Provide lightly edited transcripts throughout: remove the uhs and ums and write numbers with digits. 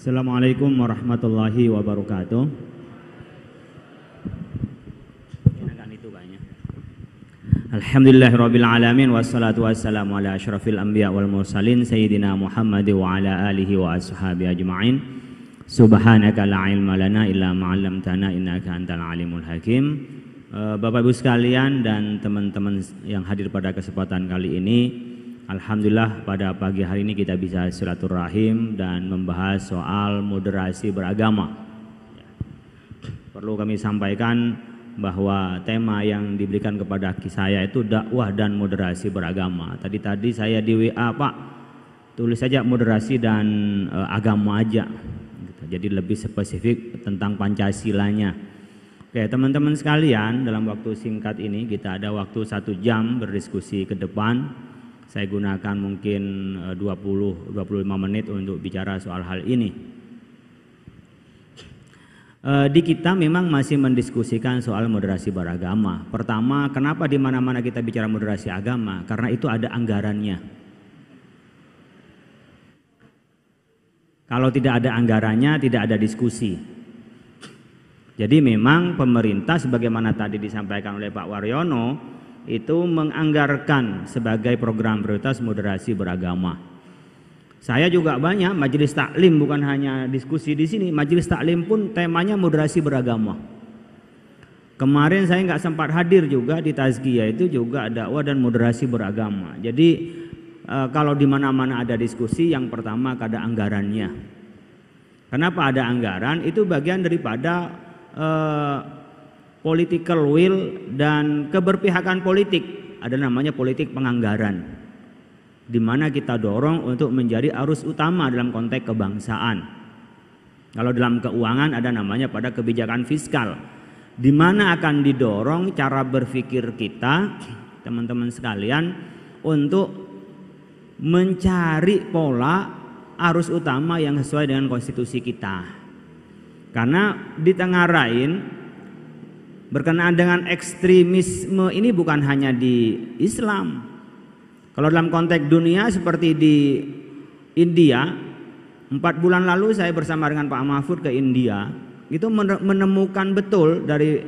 Assalamualaikum warahmatullahi wabarakatuh. Alhamdulillahirabbil alamin wassalatu wassalamu ala asyrafil anbiya wal mursalin sayyidina Muhammad wa ala alihi wa ashabi ajma'in. Subhanaka la ilma lana illa ma 'allamtana innaka antal alimul hakim. Bapak Ibu sekalian dan teman-teman yang hadir pada kesempatan kali ini, alhamdulillah pada pagi hari ini kita bisa silaturahim dan membahas soal moderasi beragama. Perlu kami sampaikan bahwa tema yang diberikan kepada saya itu dakwah dan moderasi beragama. Tadi saya di WA, Pak, tulis saja moderasi dan agama aja. Jadi lebih spesifik tentang Pancasilanya. Oke, teman-teman sekalian, dalam waktu singkat ini kita ada waktu 1 jam berdiskusi ke depan. Saya gunakan mungkin 20-25 menit untuk bicara soal hal ini. Di kita memang masih mendiskusikan soal moderasi beragama. Pertama, kenapa di mana-mana kita bicara moderasi agama? Karena itu ada anggarannya. Kalau tidak ada anggarannya, tidak ada diskusi. Jadi memang pemerintah sebagaimana tadi disampaikan oleh Pak Waryono itu menganggarkan sebagai program prioritas moderasi beragama. Saya juga banyak majelis taklim, bukan hanya diskusi di sini, majelis taklim pun temanya moderasi beragama. Kemarin saya nggak sempat hadir juga di Tazkiyah, itu juga dakwah dan moderasi beragama. Jadi kalau di mana-mana ada diskusi, yang pertama ada anggarannya. Kenapa ada anggaran? Itu bagian daripada political will dan keberpihakan politik. Ada namanya politik penganggaran, di mana kita dorong untuk menjadi arus utama dalam konteks kebangsaan. Kalau dalam keuangan ada namanya pada kebijakan fiskal, di mana akan didorong cara berpikir kita, teman-teman sekalian, untuk mencari pola arus utama yang sesuai dengan konstitusi kita. Karena di tengah lain berkenaan dengan ekstremisme ini bukan hanya di Islam. Kalau dalam konteks dunia seperti di India, 4 bulan lalu saya bersama dengan Pak Mahfud ke India, itu menemukan betul dari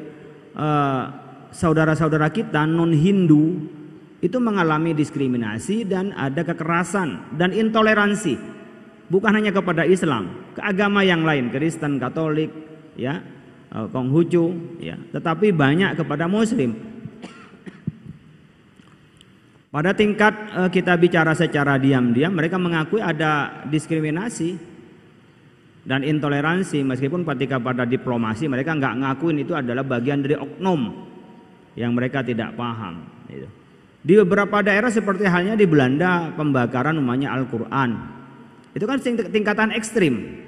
saudara-saudara kita non-Hindu itu mengalami diskriminasi dan ada kekerasan dan intoleransi, bukan hanya kepada Islam, ke agama yang lain, Kristen, Katolik, ya, Konghucu, ya, tetapi banyak kepada Muslim. Pada tingkat kita bicara secara diam-diam, mereka mengakui ada diskriminasi dan intoleransi, meskipun ketika pada diplomasi mereka nggak ngakuin itu adalah bagian dari oknum yang mereka tidak paham. Gitu. Di beberapa daerah seperti halnya di Belanda, pembakaran namanya Al-Quran, itu kan tingkatan ekstrim.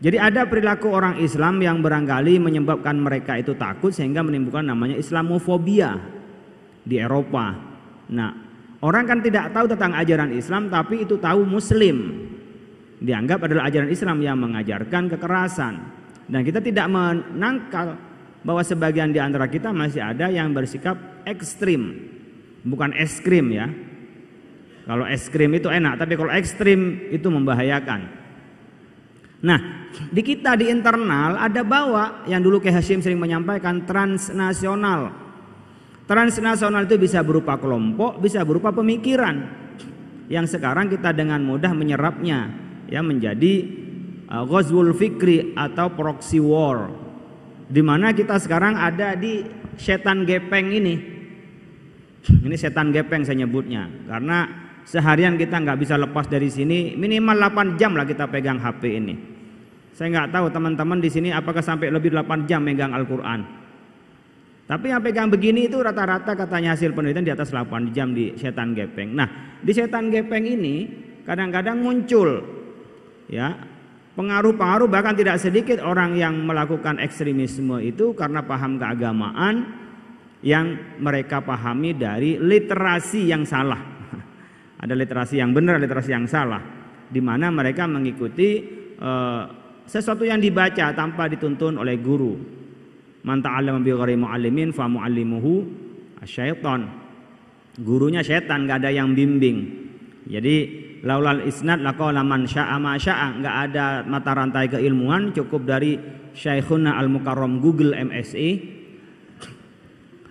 Jadi ada perilaku orang Islam yang barangkali menyebabkan mereka itu takut sehingga menimbulkan namanya Islamofobia di Eropa. Nah, orang kan tidak tahu tentang ajaran Islam, tapi itu tahu Muslim. Dianggap adalah ajaran Islam yang mengajarkan kekerasan. Dan kita tidak menangkal bahwa sebagian di antara kita masih ada yang bersikap ekstrim, bukan es krim ya. Kalau es krim itu enak, tapi kalau ekstrim itu membahayakan. Nah, di kita di internal ada bawa yang dulu Kiai Hasyim sering menyampaikan transnasional. Transnasional itu bisa berupa kelompok, bisa berupa pemikiran yang sekarang kita dengan mudah menyerapnya, ya, menjadi ghazwul fikri atau proxy war, di mana kita sekarang ada di setan gepeng ini. Ini setan gepeng saya nyebutnya, karena seharian kita nggak bisa lepas dari sini, minimal 8 jam lah kita pegang HP ini. Saya nggak tahu teman-teman di sini apakah sampai lebih 8 jam megang Al-Quran. Tapi yang pegang begini itu rata-rata katanya hasil penelitian di atas 8 jam di setan gepeng. Nah, di setan gepeng ini kadang-kadang muncul, ya, pengaruh-pengaruh, bahkan tidak sedikit orang yang melakukan ekstremisme itu karena paham keagamaan yang mereka pahami dari literasi yang salah. Ada literasi yang benar, literasi yang salah, di mana mereka mengikuti sesuatu yang dibaca tanpa dituntun oleh guru. Man ta'allama bi ghairi mu'allimin fa mu'allimuhu asyaiton. Gurunya setan, nggak ada yang bimbing. Jadi laulal isnad laqala man syaa ma syaa, enggak ada mata rantai keilmuan, cukup dari Syekhuna Al-Mukarram Google MSI.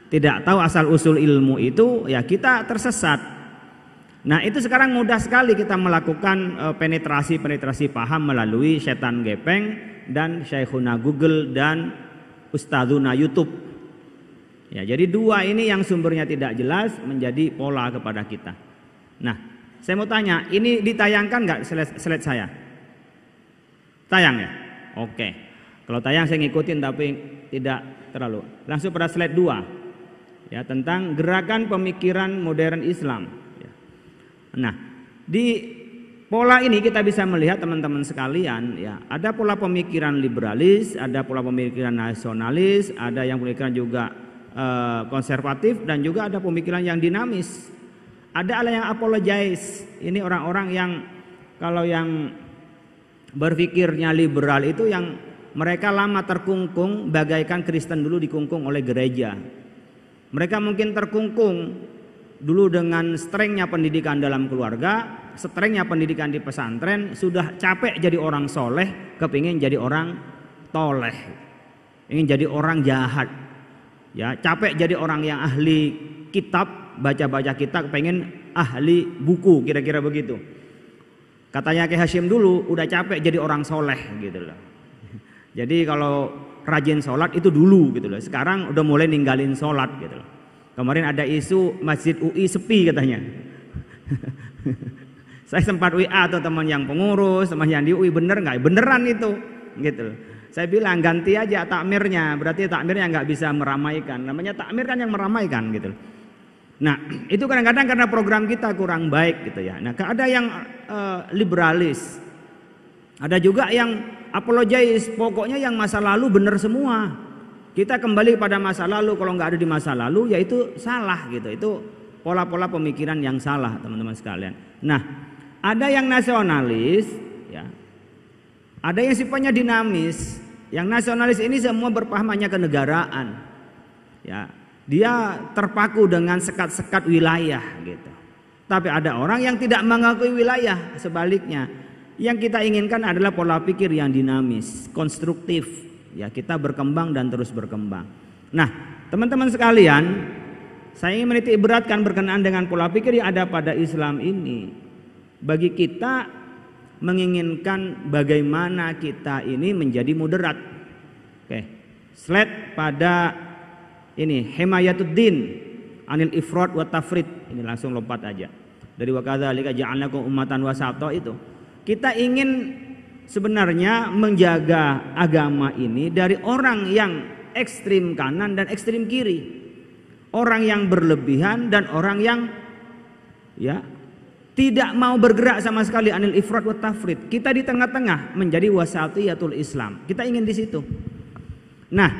Tidak tahu asal usul ilmu itu, ya kita tersesat. Nah, itu sekarang mudah sekali kita melakukan penetrasi paham melalui setan gepeng dan Syekhuna Google dan Ustadzuna YouTube. Ya, jadi dua ini yang sumbernya tidak jelas menjadi pola kepada kita. Nah, saya mau tanya, ini ditayangkan nggak slide saya? Tayang ya? Oke. Kalau tayang saya ngikutin tapi tidak terlalu. Langsung pada slide 2. Ya, tentang gerakan pemikiran modern Islam. Ya. Nah, di pola ini kita bisa melihat teman-teman sekalian, ya, ada pola pemikiran liberalis, ada pola pemikiran nasionalis, ada yang pemikiran juga konservatif, dan juga ada pemikiran yang dinamis. Ada yang apologize. Ini orang-orang yang kalau yang berpikirnya liberal itu yang mereka lama terkungkung bagaikan Kristen dulu dikungkung oleh gereja. Mereka mungkin terkungkung dulu dengan strengnya pendidikan dalam keluarga, strengnya pendidikan di pesantren, sudah capek jadi orang soleh, kepingin jadi orang toleh, ingin jadi orang jahat. Ya, capek jadi orang yang ahli kitab, baca-baca kitab, pengen ahli buku, kira-kira begitu. Katanya Ki Hasyim dulu udah capek jadi orang soleh gitu loh. Jadi kalau rajin sholat itu dulu gitu loh. Sekarang udah mulai ninggalin sholat gitu loh. Kemarin ada isu Masjid UI sepi katanya. Saya sempat WA tuh teman yang pengurus, teman yang di UI, bener nggak? Beneran itu gitu loh. Saya bilang ganti aja takmirnya, berarti takmirnya nggak bisa meramaikan. Namanya takmir kan yang meramaikan gitu. Nah, itu kadang-kadang karena program kita kurang baik gitu ya. Nah, ada yang liberalis, ada juga yang apologize. Pokoknya yang masa lalu benar semua. Kita kembali pada masa lalu, kalau nggak ada di masa lalu, ya itu salah gitu. Itu pola-pola pemikiran yang salah, teman-teman sekalian. Nah, ada yang nasionalis, ya. Ada yang sifatnya dinamis. Yang nasionalis ini semua berpaham hanya kenegaraan. Ya, dia terpaku dengan sekat-sekat wilayah gitu. Tapi ada orang yang tidak mengakui wilayah, sebaliknya. Yang kita inginkan adalah pola pikir yang dinamis, konstruktif. Ya, kita berkembang dan terus berkembang. Nah, teman-teman sekalian, saya ingin menitik beratkan berkenaan dengan pola pikir yang ada pada Islam ini. Bagi kita menginginkan bagaimana kita ini menjadi moderat. Oke, slide pada ini himayatuddin anil ifrat wa tafrid. Ini langsung lompat aja. Dari wa kadzalika ja'alnakum ummatan wasata itu. Kita ingin sebenarnya menjaga agama ini dari orang yang ekstrim kanan dan ekstrim kiri. Orang yang berlebihan dan orang yang ya tidak mau bergerak sama sekali anil ifrat wa tafrid. Kita di tengah-tengah menjadi wasatiyatul Islam. Kita ingin di situ. Nah,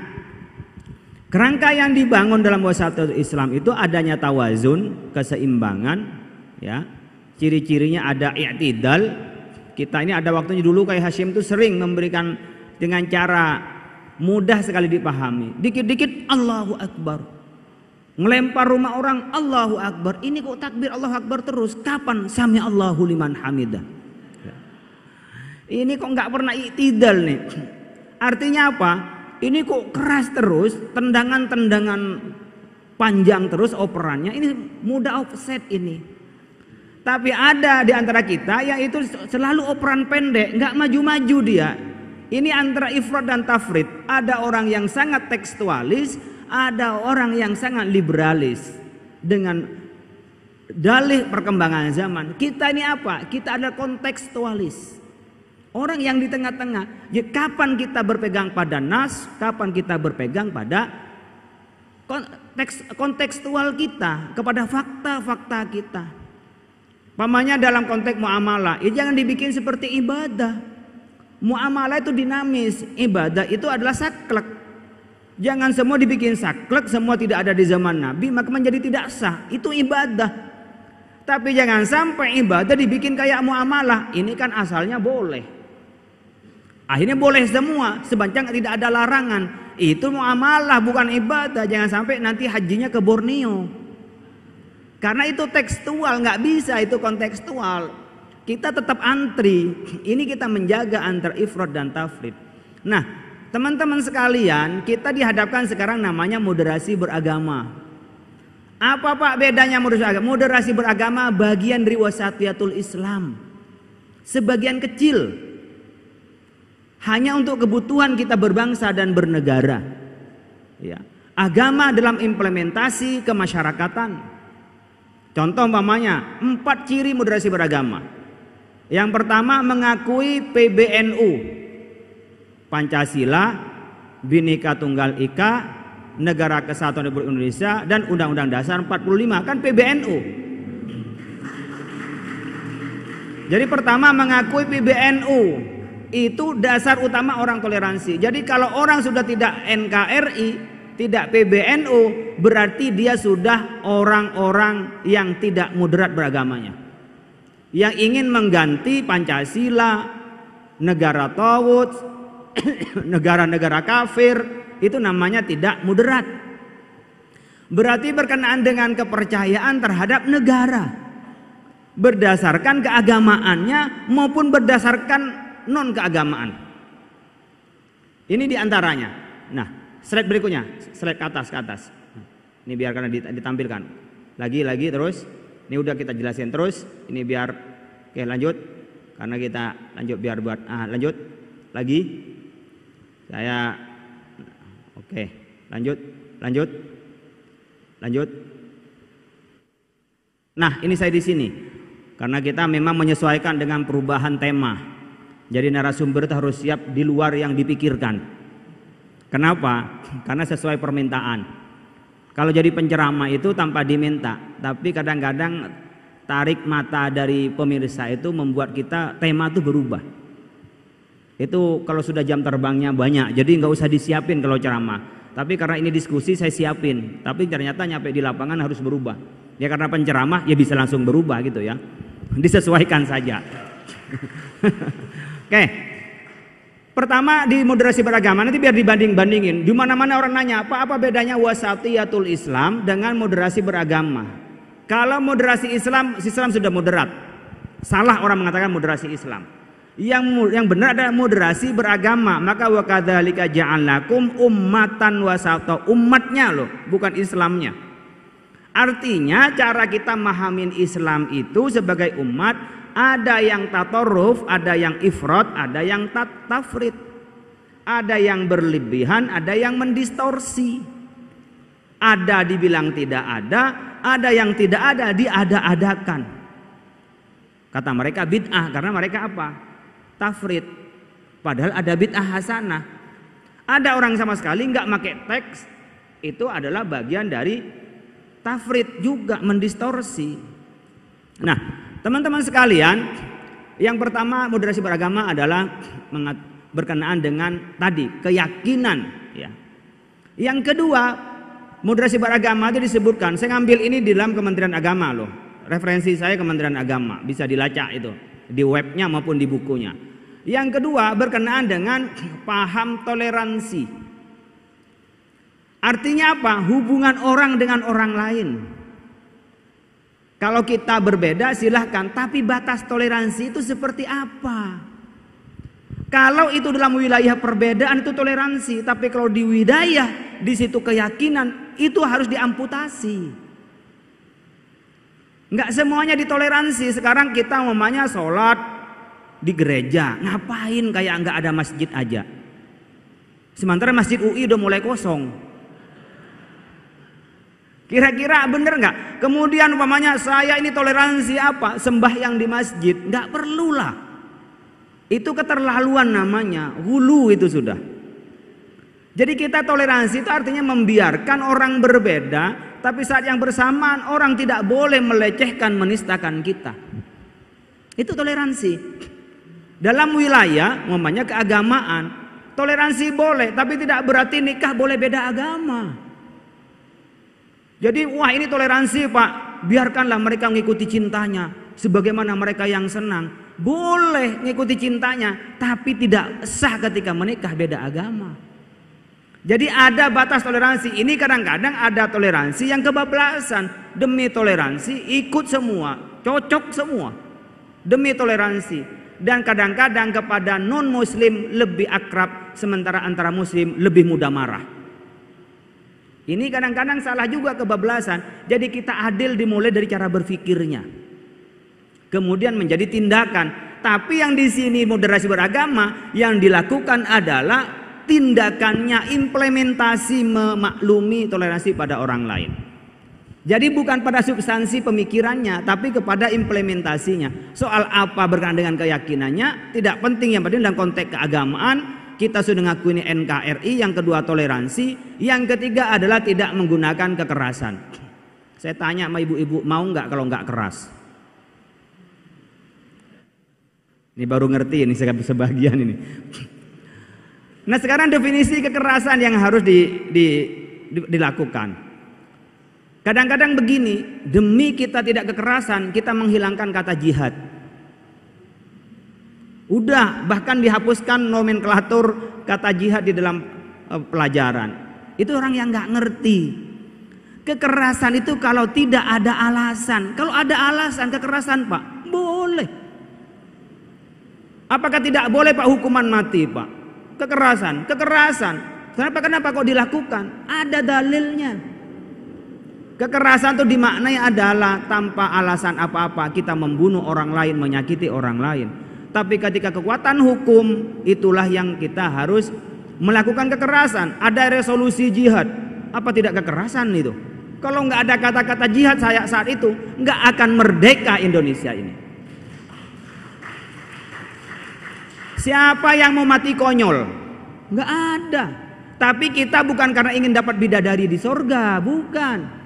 kerangka yang dibangun dalam wasatiyatul Islam itu adanya tawazun, keseimbangan, ya. Ciri-cirinya ada i'tidal. Kita ini ada waktunya dulu kayak Hasyim itu sering memberikan dengan cara mudah sekali dipahami. Dikit-dikit Allahu Akbar. Ngelempar rumah orang Allahu Akbar. Ini kok takbir Allahu Akbar terus? Kapan sami Allahu liman hamidah? Ini kok nggak pernah i'tidal nih. Artinya apa? Ini kok keras terus, tendangan-tendangan panjang terus operannya. Ini mudah offset ini. Tapi ada di antara kita yang itu selalu operan pendek, nggak maju-maju dia. Ini antara ifrat dan tafrid. Ada orang yang sangat tekstualis, ada orang yang sangat liberalis dengan dalih perkembangan zaman. Kita ini apa? Kita adalah kontekstualis. Orang yang di tengah-tengah. Ya, kapan kita berpegang pada nas, kapan kita berpegang pada kontekstual kita, kepada fakta-fakta kita. Pamannya dalam konteks muamalah, ya jangan dibikin seperti ibadah. Muamalah itu dinamis, ibadah itu adalah saklek. Jangan semua dibikin saklek, semua tidak ada di zaman Nabi, maka menjadi tidak sah. Itu ibadah. Tapi jangan sampai ibadah dibikin kayak muamalah. Ini kan asalnya boleh. Akhirnya boleh semua, sepanjang tidak ada larangan. Itu muamalah bukan ibadah. Jangan sampai nanti hajinya ke Borneo. Karena itu tekstual, nggak bisa itu kontekstual. Kita tetap antri. Ini kita menjaga antar ifrad dan tafrid. Nah, teman-teman sekalian, kita dihadapkan sekarang namanya moderasi beragama. Apa Pak bedanya moderasi beragama? Moderasi beragama bagian dari wasatiyatul Islam. Sebagian kecil. Hanya untuk kebutuhan kita berbangsa dan bernegara. Ya. Agama dalam implementasi kemasyarakatan. Contoh umpamanya 4 ciri moderasi beragama. Yang pertama mengakui PBNU, Pancasila, Bhinneka Tunggal Ika, Negara Kesatuan Republik Indonesia, dan Undang-Undang Dasar 45, kan PBNU. Jadi pertama mengakui PBNU, itu dasar utama orang toleransi. Jadi kalau orang sudah tidak NKRI, tidak PBNU, berarti dia sudah orang-orang yang tidak moderat beragamanya, yang ingin mengganti Pancasila, negara tauhid, negara-negara kafir. Itu namanya tidak moderat. Berarti berkenaan dengan kepercayaan terhadap negara, berdasarkan keagamaannya maupun berdasarkan non keagamaan. Ini diantaranya. Nah, slide berikutnya, slide ke atas. Ini biar karena ditampilkan. Lagi terus. Ini udah kita jelasin terus. Ini biar, oke lanjut. Karena kita lanjut biar buat lanjut lagi. Saya oke, lanjut. Nah, ini saya di sini. Karena kita memang menyesuaikan dengan perubahan tema. Jadi narasumber itu harus siap di luar yang dipikirkan. Kenapa? Karena sesuai permintaan. Kalau jadi penceramah itu tanpa diminta, tapi kadang-kadang tarik mata dari pemirsa itu membuat kita tema itu berubah. Itu kalau sudah jam terbangnya banyak, jadi nggak usah disiapin kalau ceramah. Tapi karena ini diskusi saya siapin, tapi ternyata nyampe di lapangan harus berubah. Ya karena penceramah ya bisa langsung berubah gitu ya. Disesuaikan saja. Oke. Pertama di moderasi beragama, nanti biar dibanding-bandingin. Di mana-mana orang nanya, apa bedanya wasatiyatul Islam dengan moderasi beragama? Kalau moderasi Islam sudah moderat. Salah orang mengatakan moderasi Islam. Yang benar adalah moderasi beragama. Maka wa kadzalika ja'alnakum ummatan wasata, umatnya loh, bukan Islamnya. Artinya cara kita memahamin Islam itu sebagai umat, ada yang tatoruf, ada yang ifrad, ada yang tafrid, ada yang berlebihan, ada yang mendistorsi, ada dibilang tidak ada yang tidak ada diada-adakan. Kata mereka bid'ah, karena mereka apa? Tafrid. Padahal ada bid'ah hasanah. Ada orang sama sekali nggak pakai teks, itu adalah bagian dari tafrid juga, mendistorsi. Nah, teman-teman sekalian, yang pertama moderasi beragama adalah berkenaan dengan tadi keyakinan ya. Yang kedua, moderasi beragama itu disebutkan, saya ngambil ini di dalam Kementerian Agama loh. Referensi saya Kementerian Agama, bisa dilacak itu di webnya maupun di bukunya. Yang kedua berkenaan dengan paham toleransi. Artinya apa? Hubungan orang dengan orang lain. Kalau kita berbeda silahkan, tapi batas toleransi itu seperti apa? Kalau itu dalam wilayah perbedaan itu toleransi, tapi kalau di wilayah di situ keyakinan itu harus diamputasi. Enggak semuanya ditoleransi. Sekarang kita umpamanya sholat di gereja, ngapain kayak enggak ada masjid aja? Sementara masjid UI udah mulai kosong. Kira-kira bener nggak? Kemudian umpamanya saya ini toleransi apa? Sembahyang di masjid, nggak perlulah. Itu keterlaluan namanya, hulu itu sudah. Jadi kita toleransi itu artinya membiarkan orang berbeda, tapi saat yang bersamaan orang tidak boleh melecehkan, menistakan kita. Itu toleransi. Dalam wilayah, umpamanya keagamaan, toleransi boleh, tapi tidak berarti nikah boleh beda agama. Jadi wah ini toleransi Pak, biarkanlah mereka mengikuti cintanya sebagaimana mereka yang senang. Boleh mengikuti cintanya, tapi tidak sah ketika menikah beda agama. Jadi ada batas toleransi. Ini kadang-kadang ada toleransi yang kebablasan. Demi toleransi ikut semua, cocok semua. Demi toleransi. Dan kadang-kadang kepada non-muslim lebih akrab, sementara antara muslim lebih mudah marah. Ini kadang-kadang salah juga, kebablasan. Jadi kita adil dimulai dari cara berpikirnya. Kemudian menjadi tindakan. Tapi yang di sini moderasi beragama yang dilakukan adalah tindakannya, implementasi memaklumi toleransi pada orang lain. Jadi bukan pada substansi pemikirannya, tapi kepada implementasinya. Soal apa berkenaan dengan keyakinannya tidak penting, yang penting dalam konteks keagamaan. Kita sudah ngaku ini NKRI, yang kedua toleransi, yang ketiga adalah tidak menggunakan kekerasan. Saya tanya sama ibu-ibu, mau nggak kalau nggak keras? Ini baru ngerti ini sebagian ini. Nah sekarang definisi kekerasan yang harus dilakukan. Kadang-kadang begini, demi kita tidak kekerasan, kita menghilangkan kata jihad. Udah, bahkan dihapuskan nomenklatur kata jihad di dalam pelajaran. Itu orang yang nggak ngerti. Kekerasan itu kalau tidak ada alasan. Kalau ada alasan kekerasan, Pak, boleh. Apakah tidak boleh, Pak, hukuman mati, Pak? Kekerasan. Kenapa kok dilakukan? Ada dalilnya. Kekerasan itu dimaknai adalah tanpa alasan apa-apa kita membunuh orang lain, menyakiti orang lain. Tapi ketika kekuatan hukum, itulah yang kita harus melakukan kekerasan. Ada resolusi jihad. Apa tidak kekerasan itu? Kalau nggak ada kata-kata jihad saat itu, nggak akan merdeka Indonesia ini. Siapa yang mau mati konyol? Nggak ada. Tapi kita bukan karena ingin dapat bidadari di sorga, bukan.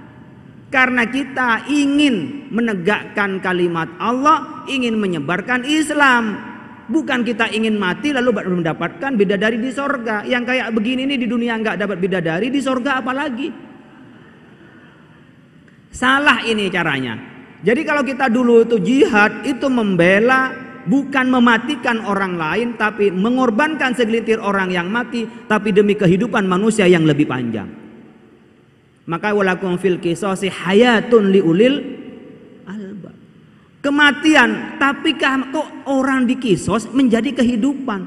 Karena kita ingin menegakkan kalimat Allah, ingin menyebarkan Islam. Bukan kita ingin mati lalu mendapatkan bidadari di sorga. Yang kayak begini ini di dunia nggak dapat bidadari, di sorga apalagi? Salah ini caranya. Jadi kalau kita dulu itu jihad, itu membela, bukan mematikan orang lain, tapi mengorbankan segelintir orang yang mati, tapi demi kehidupan manusia yang lebih panjang. Maka walakum fil qisasi hayatun liulil albab. Kematian, tapi kok orang di kisos menjadi kehidupan?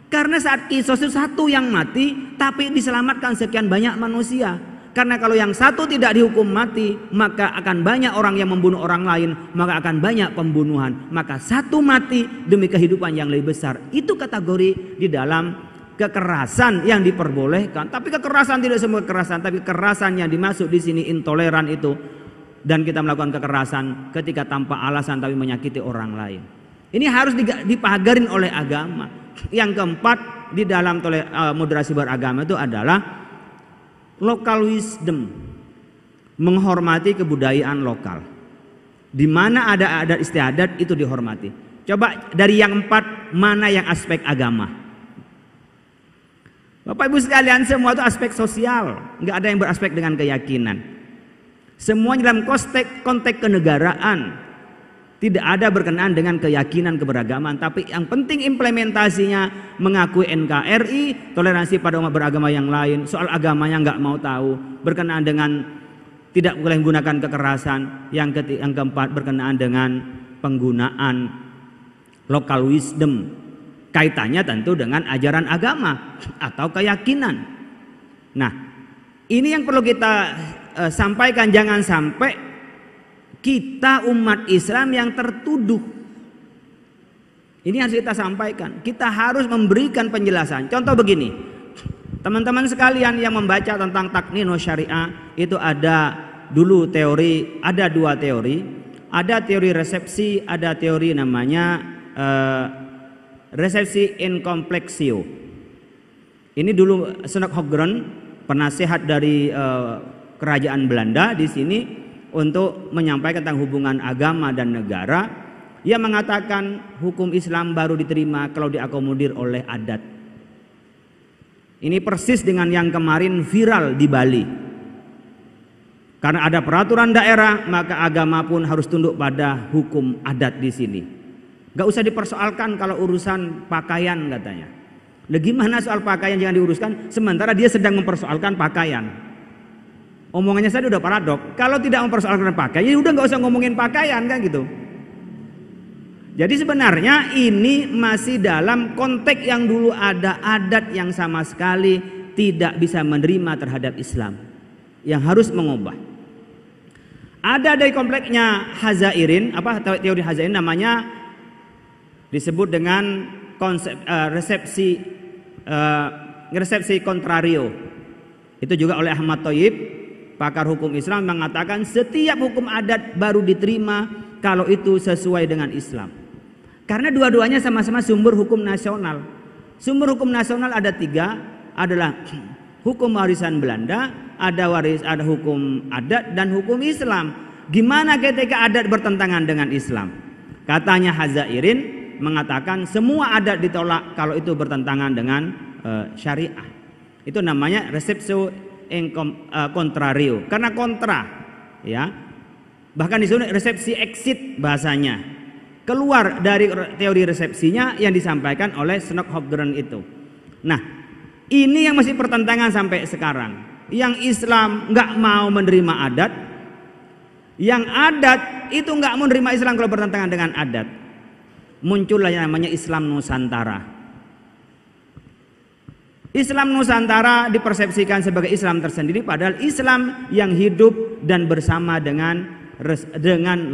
Karena saat kisos itu satu yang mati, tapi diselamatkan sekian banyak manusia. Karena kalau yang satu tidak dihukum mati, maka akan banyak orang yang membunuh orang lain, maka akan banyak pembunuhan. Maka satu mati demi kehidupan yang lebih besar. Itu kategori di dalam kekerasan yang diperbolehkan. Tapi kekerasan tidak semua kekerasan, tapi kekerasan yang dimaksud di sini intoleran itu. Dan kita melakukan kekerasan ketika tanpa alasan tapi menyakiti orang lain. Ini harus dipagarin oleh agama. Yang keempat di dalam moderasi beragama itu adalah local wisdom, menghormati kebudayaan lokal. Di mana ada adat istiadat itu dihormati. Coba dari yang empat, mana yang aspek agama? Bapak Ibu sekalian, semua itu aspek sosial, nggak ada yang beraspek dengan keyakinan. Semuanya dalam konteks kenegaraan. Tidak ada berkenaan dengan keyakinan keberagaman, tapi yang penting implementasinya mengakui NKRI, toleransi pada umat beragama yang lain, soal agamanya nggak mau tahu, berkenaan dengan tidak boleh menggunakan kekerasan, yang keempat berkenaan dengan penggunaan local wisdom, kaitannya tentu dengan ajaran agama atau keyakinan. Nah, ini yang perlu kita sampaikan, jangan sampai kita umat Islam yang tertuduh. Ini harus kita sampaikan. Kita harus memberikan penjelasan. Contoh begini, teman-teman sekalian yang membaca tentang taknino syariah, itu ada dulu teori, ada dua teori. Ada teori resepsi, ada teori namanya resepsi incomplexio. Ini dulu Snoek Hoogren, penasehat dari kerajaan Belanda di sini, untuk menyampaikan tentang hubungan agama dan negara. Ia mengatakan hukum Islam baru diterima kalau diakomodir oleh adat. Ini persis dengan yang kemarin viral di Bali. Karena ada peraturan daerah, maka agama pun harus tunduk pada hukum adat di sini. Gak usah dipersoalkan kalau urusan pakaian katanya. Lah gimana soal pakaian jangan diuruskan sementara dia sedang mempersoalkan pakaian. Omongannya saya udah paradok. Kalau tidak mempersoalkan pakaian, ya udah nggak usah ngomongin pakaian kan gitu. Jadi sebenarnya ini masih dalam konteks yang dulu ada adat yang sama sekali tidak bisa menerima terhadap Islam, yang harus mengubah. Ada dari kompleksnya Hazairin, teori Hazairin namanya disebut dengan konsep resepsi kontrario. Itu juga oleh Ahmad Thayyib, pakar hukum Islam, mengatakan setiap hukum adat baru diterima kalau itu sesuai dengan Islam. Karena dua-duanya sama-sama sumber hukum nasional. Sumber hukum nasional ada 3, adalah hukum warisan Belanda, ada hukum adat dan hukum Islam. Gimana ketika adat bertentangan dengan Islam? Katanya Hazairin mengatakan semua adat ditolak kalau itu bertentangan dengan syariah. Itu namanya resepsio contrario, karena kontra, ya. Bahkan disebut resepsi exit bahasanya. Keluar dari teori resepsinya yang disampaikan oleh Snodgrass itu. Nah, ini yang masih pertentangan sampai sekarang. Yang Islam nggak mau menerima adat, yang adat itu nggak mau menerima Islam kalau bertentangan dengan adat. Muncullah yang namanya Islam Nusantara. Islam Nusantara dipersepsikan sebagai Islam tersendiri, padahal Islam yang hidup dan bersama dengan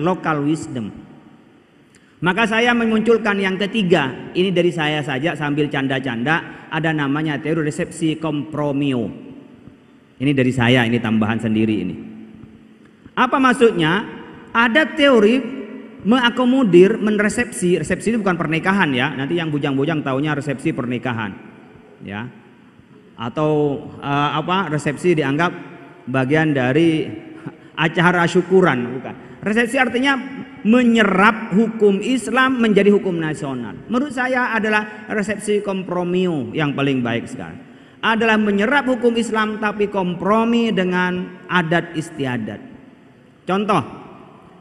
local wisdom. Maka saya memunculkan yang ketiga, ini dari saya saja sambil canda-canda, ada namanya teori resepsi kompromio. Ini dari saya, ini tambahan sendiri ini. Apa maksudnya? Ada teori mengakomodir, resepsi itu bukan pernikahan ya, nanti yang bujang-bujang taunya resepsi pernikahan, ya. Atau resepsi dianggap bagian dari acara syukuran, bukan. Resepsi artinya menyerap hukum Islam menjadi hukum nasional. Menurut saya adalah resepsi kompromio yang paling baik sekarang. Adalah menyerap hukum Islam tapi kompromi dengan adat istiadat. Contoh,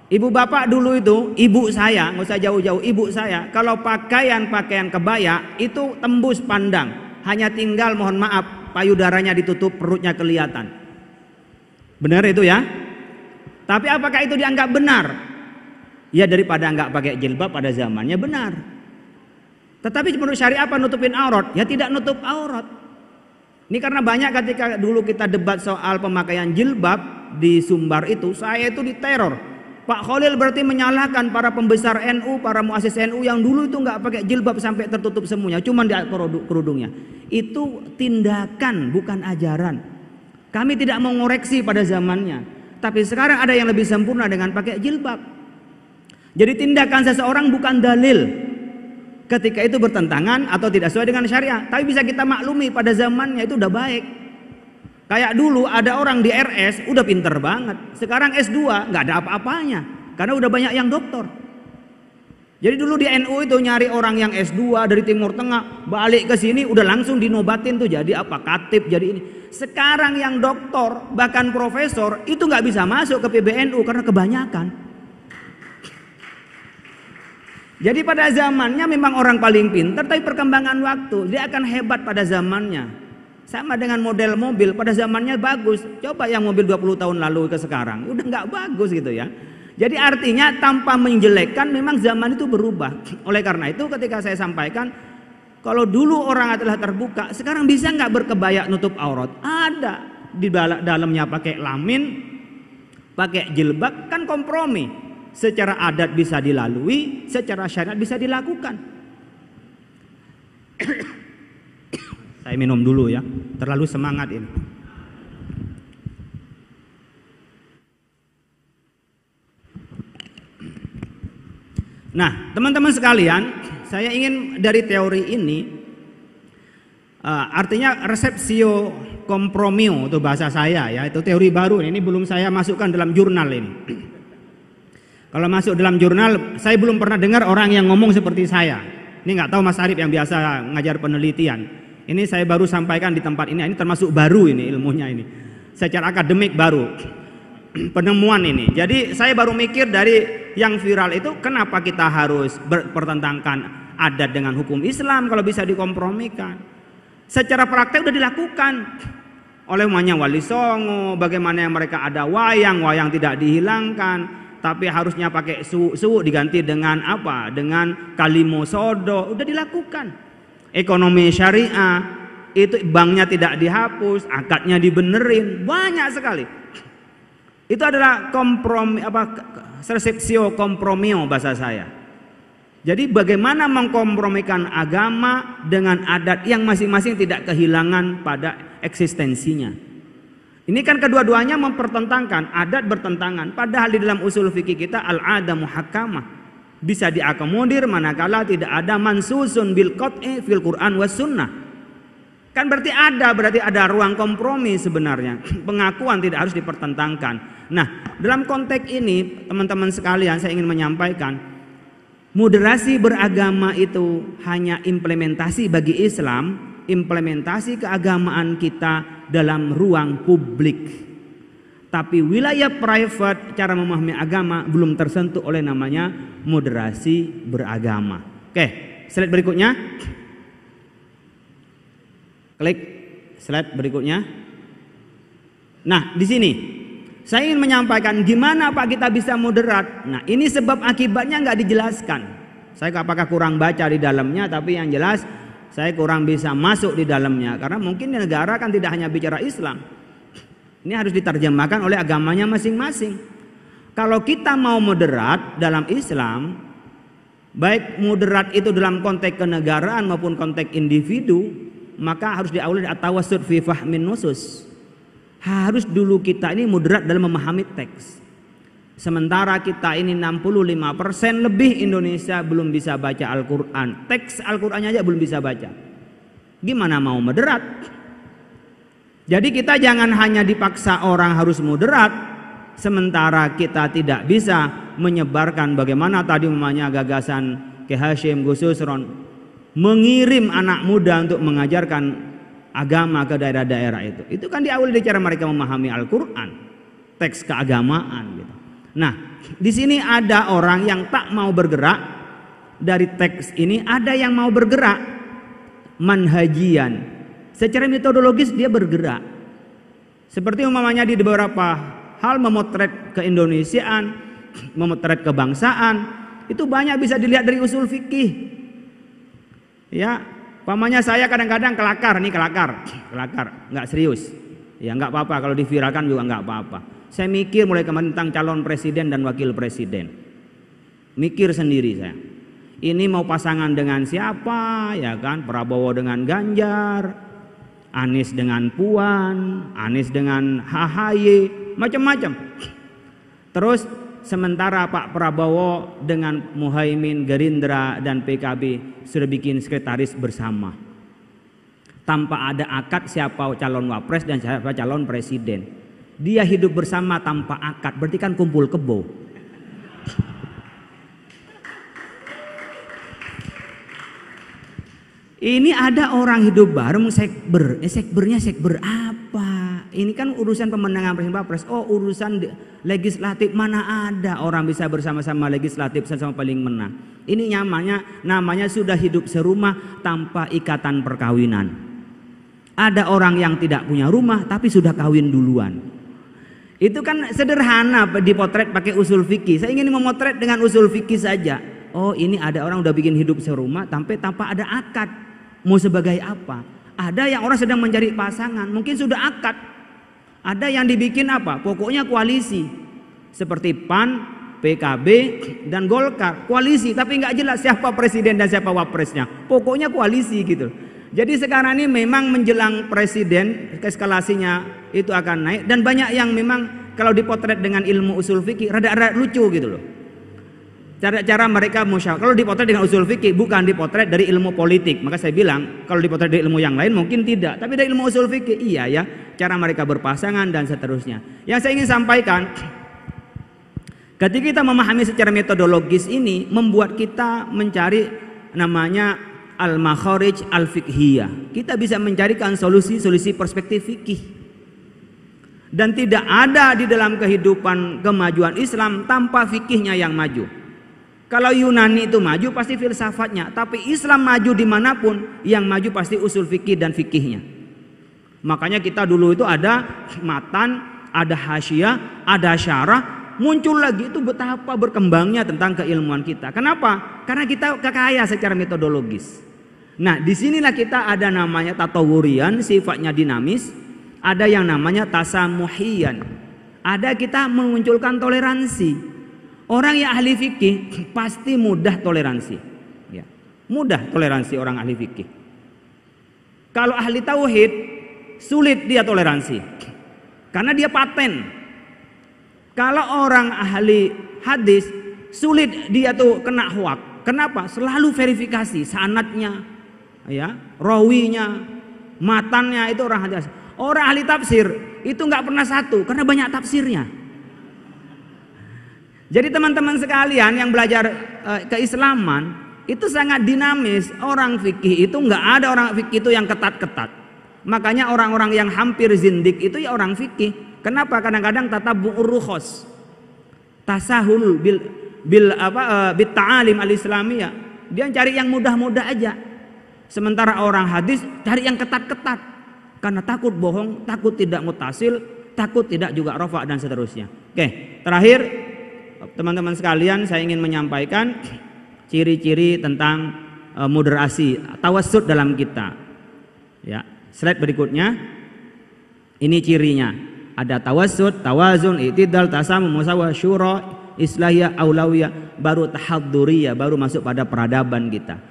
ibu bapak dulu itu, ibu saya, nggak usah jauh-jauh, ibu saya kalau pakaian kebaya itu tembus pandang, hanya tinggal mohon maaf payudaranya ditutup, perutnya kelihatan. Benar itu ya? Tapi apakah itu dianggap benar? Ya, daripada nggak pakai jilbab pada zamannya benar. Tetapi menurut syariah apa nutupin aurat? Ya tidak nutup aurat. Ini karena banyak ketika dulu kita debat soal pemakaian jilbab di Sumbar itu, saya itu diteror. Pak Khalil berarti menyalahkan para pembesar NU, para muassis NU yang dulu itu nggak pakai jilbab sampai tertutup semuanya, cuma di kerudungnya. Itu tindakan bukan ajaran. Kami tidak mau ngoreksi pada zamannya. Tapi sekarang ada yang lebih sempurna dengan pakai jilbab. Jadi tindakan seseorang bukan dalil ketika itu bertentangan atau tidak sesuai dengan syariah. Tapi bisa kita maklumi pada zamannya itu udah baik. Kayak dulu ada orang di RS udah pinter banget. Sekarang S2 nggak ada apa-apanya karena udah banyak yang doktor. Jadi dulu di NU itu nyari orang yang S2 dari Timur Tengah, balik ke sini udah langsung dinobatin tuh jadi apa? Katib, jadi ini. Sekarang yang doktor bahkan profesor itu nggak bisa masuk ke PBNU karena kebanyakan. Jadi pada zamannya memang orang paling pintar, tapi perkembangan waktu dia akan hebat pada zamannya. Sama dengan model mobil, pada zamannya bagus. Coba yang mobil 20 tahun lalu ke sekarang udah nggak bagus gitu ya. Jadi artinya tanpa menjelekkan memang zaman itu berubah. Oleh karena itu ketika saya sampaikan, kalau dulu orang adalah terbuka, sekarang bisa nggak berkebaya nutup aurat? Ada. Di dalamnya pakai lamin, pakai jilbab, kan kompromi. Secara adat bisa dilalui, secara syariat bisa dilakukan. Saya minum dulu ya, terlalu semangat ini. Nah, teman-teman sekalian, saya ingin dari teori ini, artinya resepsio kompromio itu bahasa saya ya, itu teori baru ini belum saya masukkan dalam jurnal ini. Kalau masuk dalam jurnal, saya belum pernah dengar orang yang ngomong seperti saya. Ini nggak tahu Mas Arif yang biasa ngajar penelitian. Ini saya baru sampaikan di tempat ini termasuk baru ini ilmunya ini, secara akademik baru. Penemuan ini. Jadi saya baru mikir dari yang viral itu, kenapa kita harus berpertentangkan adat dengan hukum Islam kalau bisa dikompromikan. Secara praktek udah dilakukan oleh Wali Songo, bagaimana yang mereka ada wayang tidak dihilangkan, tapi harusnya pakai suwu diganti dengan apa? Dengan kalimo sodo, udah dilakukan. Ekonomi syariah itu banknya tidak dihapus, akadnya dibenerin, banyak sekali. Itu adalah kompromi resepsio kompromio bahasa saya. Jadi bagaimana mengkompromikan agama dengan adat yang masing-masing tidak kehilangan pada eksistensinya. Ini kan kedua-duanya mempertentangkan, adat bertentangan. Padahal di dalam usul fikih kita al-'adah muhakkamah, bisa diakomodir manakala tidak ada mansusun bil qat'i fil Quran was sunnah. Kan berarti ada ruang kompromi sebenarnya. Pengakuan tidak harus dipertentangkan. Nah, dalam konteks ini teman-teman sekalian saya ingin menyampaikan, moderasi beragama itu hanya implementasi bagi Islam, implementasi keagamaan kita dalam ruang publik. Tapi wilayah private, cara memahami agama belum tersentuh oleh namanya moderasi beragama. Oke, slide berikutnya. Klik slide berikutnya. Nah, di sini saya ingin menyampaikan gimana Pak kita bisa moderat. Nah, ini sebab akibatnya nggak dijelaskan. Saya apakah kurang baca di dalamnya, tapi yang jelas saya kurang bisa masuk di dalamnya. Karena mungkin di negara kan tidak hanya bicara Islam. Ini harus diterjemahkan oleh agamanya masing-masing. Kalau kita mau moderat dalam Islam, baik moderat itu dalam konteks kenegaraan maupun konteks individu, maka harus diawali at-tawassut fi fahmin nusus. Harus dulu kita ini moderat dalam memahami teks. Sementara kita ini 65% lebih Indonesia belum bisa baca Al-Quran. Teks Al-Qurannya aja belum bisa baca. Gimana mau moderat? Jadi kita jangan hanya dipaksa orang harus moderat, sementara kita tidak bisa menyebarkan bagaimana tadi namanya gagasan Ki Hasyim Gus Susron mengirim anak muda untuk mengajarkan agama ke daerah-daerah itu. Itu kan diawali dari cara mereka memahami Al-Quran, teks keagamaan gitu. Nah, di sini ada orang yang tak mau bergerak dari teks ini, ada yang mau bergerak manhajian. Secara metodologis dia bergerak. Seperti umpamanya di beberapa hal memotret keindonesiaan, memotret kebangsaan, itu banyak bisa dilihat dari usul fikih. Ya, umpamanya saya kadang-kadang kelakar, nggak serius. Ya nggak apa-apa kalau diviralkan juga nggak apa-apa. Saya mikir mulai kemarin tentang calon presiden dan wakil presiden. Mikir sendiri saya. Ini mau pasangan dengan siapa, ya kan? Prabowo dengan Ganjar, Anies dengan Puan, Anies dengan AHY, macam-macam. Terus sementara Pak Prabowo dengan Muhaimin, Gerindra dan PKB sudah bikin sekretaris bersama. Tanpa ada akad siapa calon wapres dan siapa calon presiden. Dia hidup bersama tanpa akad, berarti kan kumpul kebo. Ini ada orang hidup bareng sekbernya sekber apa? Ini kan urusan pemenangan presiden wapres. Oh, urusan legislatif mana ada orang bisa bersama-sama legislatif sama paling menang. Ini namanya sudah hidup serumah tanpa ikatan perkawinan. Ada orang yang tidak punya rumah tapi sudah kawin duluan. Itu kan sederhana dipotret pakai usul fikih. Saya ingin memotret dengan usul fikih saja. Oh, ini ada orang udah bikin hidup serumah tanpa ada akad. Mau sebagai apa? Ada yang orang sedang mencari pasangan, mungkin sudah akad. Ada yang dibikin apa? Pokoknya koalisi. Seperti PAN, PKB dan Golkar, koalisi tapi nggak jelas siapa presiden dan siapa wapresnya. Pokoknya koalisi gitu. Jadi sekarang ini memang menjelang presiden eskalasinya itu akan naik dan banyak yang memang kalau dipotret dengan ilmu usul fikih rada-rada lucu gitu loh. Cara mereka musyawarah. Kalau dipotret dengan usul fikih bukan dipotret dari ilmu politik. Maka saya bilang kalau dipotret dari ilmu yang lain mungkin tidak, tapi dari ilmu usul fikih iya ya, cara mereka berpasangan dan seterusnya. Yang saya ingin sampaikan, ketika kita memahami secara metodologis ini membuat kita mencari namanya al-makharij al-fiqhiyah. Kita bisa mencarikan solusi-solusi perspektif fikih. Dan tidak ada di dalam kehidupan kemajuan Islam tanpa fikihnya yang maju. Kalau Yunani itu maju pasti filsafatnya, tapi Islam maju dimanapun, yang maju pasti usul fikih dan fikihnya. Makanya kita dulu itu ada matan, ada hasyiah, ada syarah, muncul lagi itu betapa berkembangnya tentang keilmuan kita. Kenapa? Karena kita kaya secara metodologis. Nah, disinilah kita ada namanya tatawurian, sifatnya dinamis, ada yang namanya tasamuhian. Ada kita memunculkan toleransi. Orang yang ahli fikih pasti mudah toleransi, ya. Mudah toleransi orang ahli fikih. Kalau ahli tauhid sulit dia toleransi, karena dia paten. Kalau orang ahli hadis sulit dia tuh kena hoak. Kenapa? Selalu verifikasi sanadnya, ya, rawinya, matannya itu orang hadis. Orang ahli tafsir itu nggak pernah satu, karena banyak tafsirnya. Jadi teman-teman sekalian yang belajar keislaman itu sangat dinamis. Orang fikih itu nggak ada orang fikih itu yang ketat-ketat. Makanya orang-orang yang hampir zindik itu ya orang fikih. Kenapa? Kadang-kadang tatabu'ur rukhos, tasahul bil ta'alim al-islamiyah. Dia cari yang mudah-mudah aja. Sementara orang hadis cari yang ketat-ketat. Karena takut bohong, takut tidak mutasil, takut tidak juga rafa dan seterusnya. Oke, terakhir teman-teman sekalian, saya ingin menyampaikan ciri-ciri tentang moderasi, tawassut dalam kita. Ya, slide berikutnya. Ini cirinya. Ada tawassut, tawazun, i'tidal, tasammum, musawah, syura, islahiyah, aulawiyah, baru tahadduriyah, baru masuk pada peradaban kita.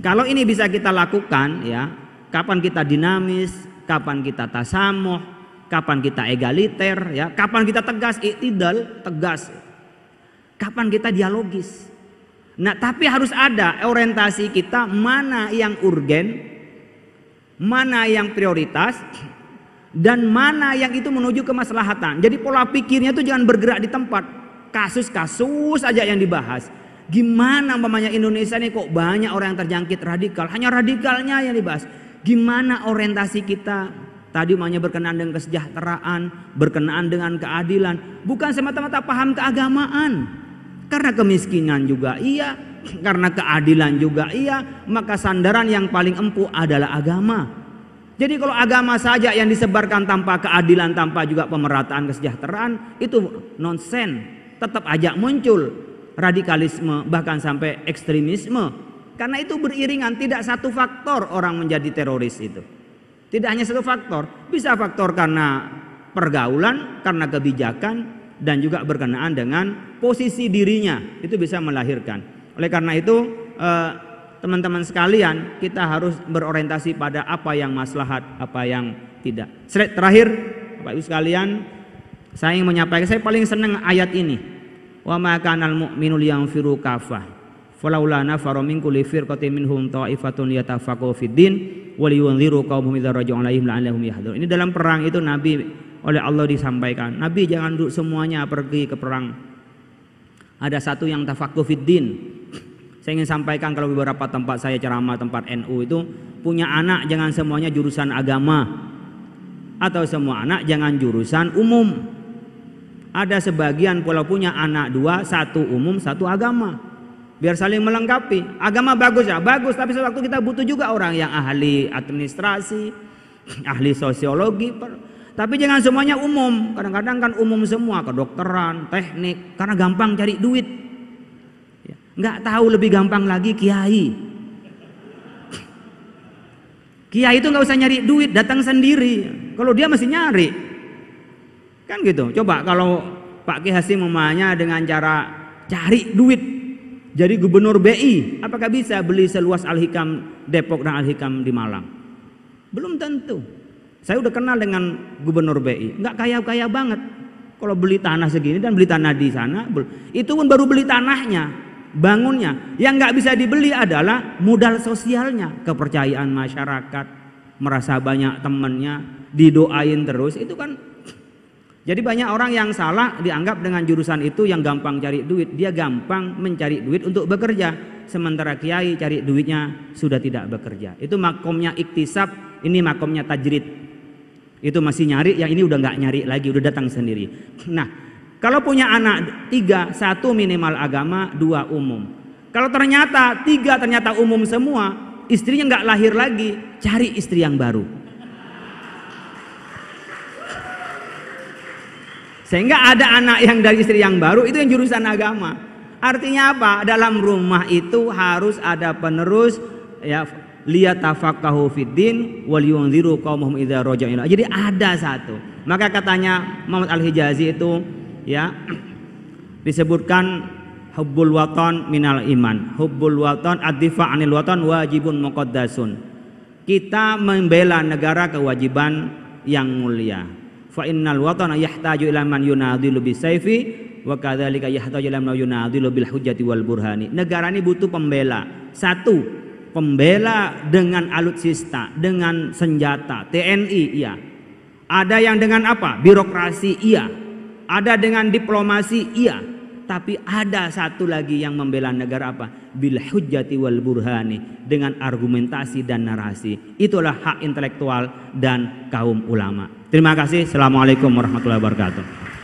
Kalau ini bisa kita lakukan, ya, kapan kita dinamis, kapan kita tasamuh, kapan kita egaliter, ya, kapan kita tegas, i'tidal, tegas. Kapan kita dialogis. Nah, tapi harus ada orientasi kita, mana yang urgen, mana yang prioritas, dan mana yang itu menuju kemaslahatan. Jadi pola pikirnya itu jangan bergerak di tempat. Kasus-kasus aja yang dibahas. Gimana umpamanya Indonesia ini kok banyak orang yang terjangkit radikal, hanya radikalnya yang dibahas. Gimana orientasi kita? Tadi umpamanya berkenaan dengan kesejahteraan, berkenaan dengan keadilan, bukan semata-mata paham keagamaan. Karena kemiskinan juga iya, karena keadilan juga iya, maka sandaran yang paling empuk adalah agama. Jadi kalau agama saja yang disebarkan tanpa keadilan, tanpa juga pemerataan kesejahteraan, itu nonsen. Tetap aja muncul radikalisme, bahkan sampai ekstremisme. Karena itu beriringan, tidak satu faktor orang menjadi teroris itu. Tidak hanya satu faktor, bisa faktor karena pergaulan, karena kebijakan, dan juga berkenaan dengan posisi dirinya, itu bisa melahirkan. Oleh karena itu teman-teman sekalian, kita harus berorientasi pada apa yang maslahat, apa yang tidak. Slide terakhir, Bapak Ibu sekalian, saya ingin menyampaikan, saya paling senang ayat ini. Wa ma kanal mu'minu liyanfiru kafah falaula nafara min kulli firqatin minhum ta'ifatun yatafaqahu fid din wa liyunziru qaumahum idza raja'u 'alaihim la'allahum yahdharun. Ini dalam perang itu Nabi oleh Allah disampaikan, Nabi jangan duduk semuanya pergi ke perang. Ada satu yang tafaqquh fid din. Saya ingin sampaikan, kalau beberapa tempat saya ceramah, tempat NU itu punya anak jangan semuanya jurusan agama, atau semua anak jangan jurusan umum. Ada sebagian pulau punya anak dua, satu umum, satu agama, biar saling melengkapi. Agama bagus ya, bagus, tapi sewaktu kita butuh juga orang yang ahli administrasi, ahli sosiologi. Tapi jangan semuanya umum. Kadang-kadang kan umum semua, kedokteran, teknik, karena gampang cari duit. Nggak tahu lebih gampang lagi kiai. Kiai itu nggak usah nyari duit, datang sendiri. Kalau dia masih nyari, kan gitu. Coba kalau Pak Ki Hasim memahanya dengan cara cari duit, jadi gubernur BI, apakah bisa beli seluas Al-Hikam Depok dan Al-Hikam di Malang? Belum tentu. Saya udah kenal dengan gubernur BI, nggak kaya-kaya banget. Kalau beli tanah segini dan beli tanah di sana, itu pun baru beli tanahnya, bangunnya. Yang nggak bisa dibeli adalah modal sosialnya, kepercayaan masyarakat, merasa banyak temennya, didoain terus, itu kan. Jadi banyak orang yang salah dianggap dengan jurusan itu yang gampang cari duit. Dia gampang mencari duit untuk bekerja, sementara kiai cari duitnya sudah tidak bekerja. Itu makomnya iktisab, ini makomnya tajrid. Itu masih nyari, yang ini udah nggak nyari lagi, udah datang sendiri. Nah, Kalau punya anak 3, 1 minimal agama, 2 umum. Kalau ternyata 3 ternyata umum semua, istrinya nggak lahir lagi, cari istri yang baru. Sehingga ada anak yang dari istri yang baru itu yang jurusan agama. Artinya apa? Dalam rumah itu harus ada penerus, ya, liyatafaqahu fiddin wal yunziru qaumahum idza raja'u. Jadi ada satu. Maka katanya Muhammad Al-Hijazi itu, ya, disebutkan hubbul watan minal iman. Hubbul watan ad-difa' anil watan wajibun muqaddasun. Kita membela negara kewajiban yang mulia. Fa innal watana yahtaju ila man yunadilu bisayfi wa kadzalika yahtaju ila man yunadilu bil hujjati wal burhani. Negara ini butuh pembela. 1, pembela dengan alutsista, dengan senjata, TNI, iya. Ada yang dengan apa? Birokrasi, iya. Ada dengan diplomasi, iya. Tapi ada satu lagi yang membela negara apa? Bil hujjati wal burhani, dengan argumentasi dan narasi. Itulah hak intelektual dan kaum ulama. Terima kasih. Assalamualaikum warahmatullahi wabarakatuh.